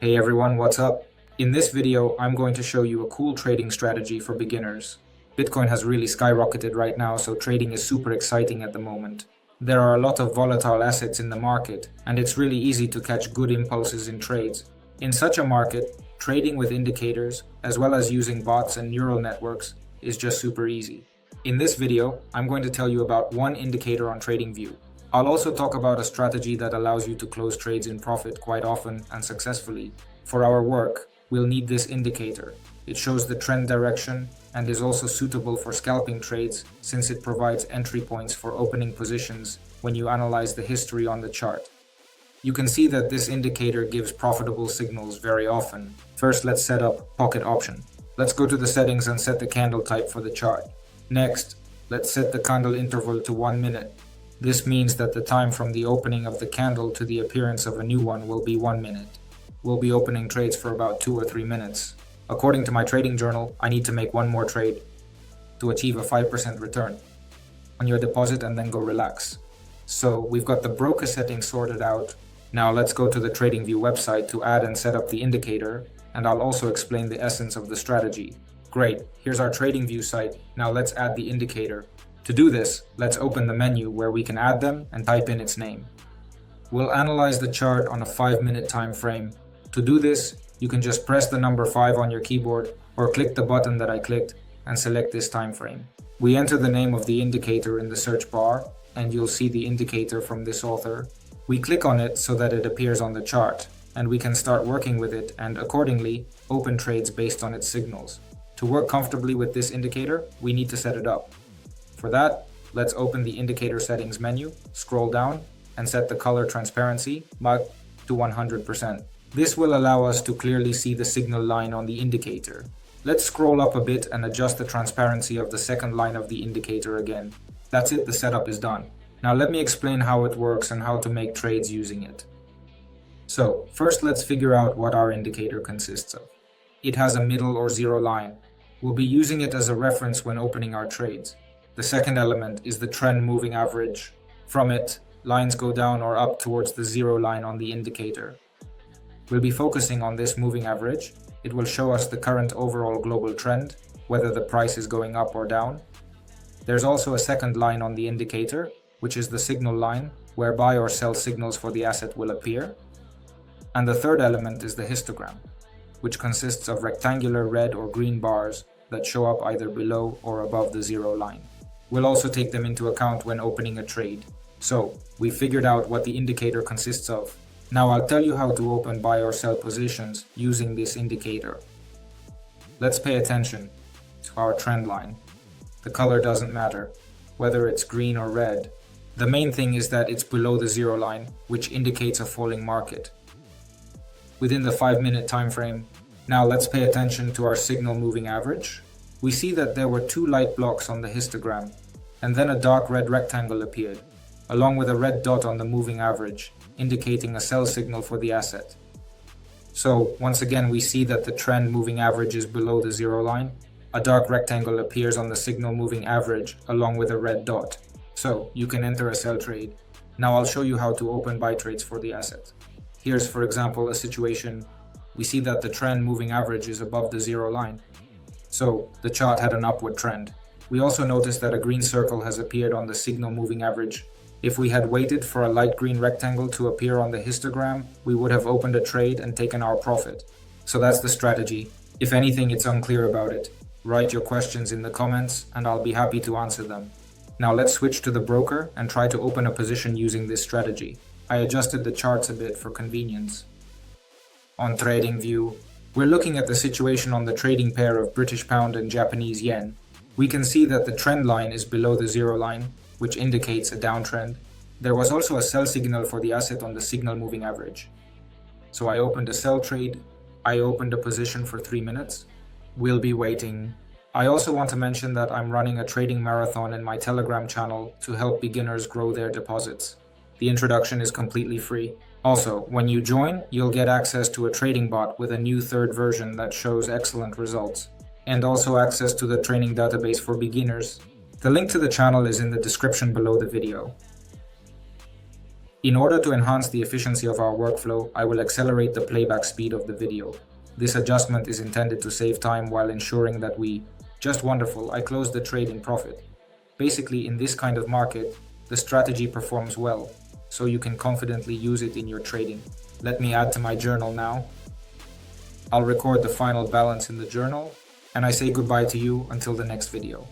Hey everyone, what's up? In this video, I'm going to show you a cool trading strategy for beginners. Bitcoin has really skyrocketed right now, so trading is super exciting at the moment. There are a lot of volatile assets in the market, and it's really easy to catch good impulses in trades. In such a market, trading with indicators, as well as using bots and neural networks, is just super easy. In this video, I'm going to tell you about one indicator on TradingView. I'll also talk about a strategy that allows you to close trades in profit quite often and successfully. For our work, we'll need this indicator. It shows the trend direction and is also suitable for scalping trades since it provides entry points for opening positions when you analyze the history on the chart. You can see that this indicator gives profitable signals very often. First, let's set up pocket option. Let's go to the settings and set the candle type for the chart. Next, let's set the candle interval to 1 minute. This means that the time from the opening of the candle to the appearance of a new one will be 1 minute. We'll be opening trades for about 2 or 3 minutes. According to my trading journal, I need to make one more trade to achieve a 5% return on your deposit and then go relax. So we've got the broker settings sorted out. Now let's go to the TradingView website to add and set up the indicator, and I'll also explain the essence of the strategy. Great, here's our TradingView site. Now let's add the indicator. To do this, let's open the menu where we can add them and type in its name. We'll analyze the chart on a 5-minute time frame. To do this, you can just press the number 5 on your keyboard or click the button that I clicked and select this time frame. We enter the name of the indicator in the search bar and you'll see the indicator from this author. We click on it so that it appears on the chart and we can start working with it and accordingly open trades based on its signals. To work comfortably with this indicator, we need to set it up. For that, let's open the indicator settings menu, scroll down, and set the color transparency back to 100%. This will allow us to clearly see the signal line on the indicator. Let's scroll up a bit and adjust the transparency of the second line of the indicator again. That's it, the setup is done. Now let me explain how it works and how to make trades using it. So, first let's figure out what our indicator consists of. It has a middle or zero line. We'll be using it as a reference when opening our trades. The second element is the trend moving average. From it, lines go down or up towards the zero line on the indicator. We'll be focusing on this moving average. It will show us the current overall global trend, whether the price is going up or down. There's also a second line on the indicator, which is the signal line, where buy or sell signals for the asset will appear. And the third element is the histogram, which consists of rectangular red or green bars that show up either below or above the zero line. We'll also take them into account when opening a trade. So, we figured out what the indicator consists of. Now I'll tell you how to open buy or sell positions using this indicator. Let's pay attention to our trend line. The color doesn't matter, whether it's green or red. The main thing is that it's below the zero line, which indicates a falling market. Within the 5-minute time frame, now let's pay attention to our signal moving average. We see that there were 2 light blocks on the histogram, and then a dark red rectangle appeared, along with a red dot on the moving average, indicating a sell signal for the asset. So, once again we see that the trend moving average is below the zero line. A dark rectangle appears on the signal moving average, along with a red dot. So, you can enter a sell trade. Now I'll show you how to open buy trades for the asset. Here's, for example, a situation. We see that the trend moving average is above the zero line. So, the chart had an upward trend. We also noticed that a green circle has appeared on the signal moving average. If we had waited for a light green rectangle to appear on the histogram, we would have opened a trade and taken our profit. So that's the strategy. If anything it's unclear about it, write your questions in the comments and I'll be happy to answer them. Now let's switch to the broker and try to open a position using this strategy. I adjusted the charts a bit for convenience. On TradingView, we're looking at the situation on the trading pair of British pound and Japanese yen. We can see that the trend line is below the zero line, which indicates a downtrend. There was also a sell signal for the asset on the signal moving average. So I opened a sell trade. I opened a position for 3 minutes. We'll be waiting. I also want to mention that I'm running a trading marathon in my Telegram channel to help beginners grow their deposits. The introduction is completely free. Also, when you join, you'll get access to a trading bot with a new third version that shows excellent results, and also access to the training database for beginners. The link to the channel is in the description below the video. In order to enhance the efficiency of our workflow, I will accelerate the playback speed of the video. This adjustment is intended to save time while ensuring that just wonderful, I closed the trade in profit. Basically, in this kind of market, the strategy performs well, so you can confidently use it in your trading. Let me add to my journal now. I'll record the final balance in the journal, and I say goodbye to you until the next video.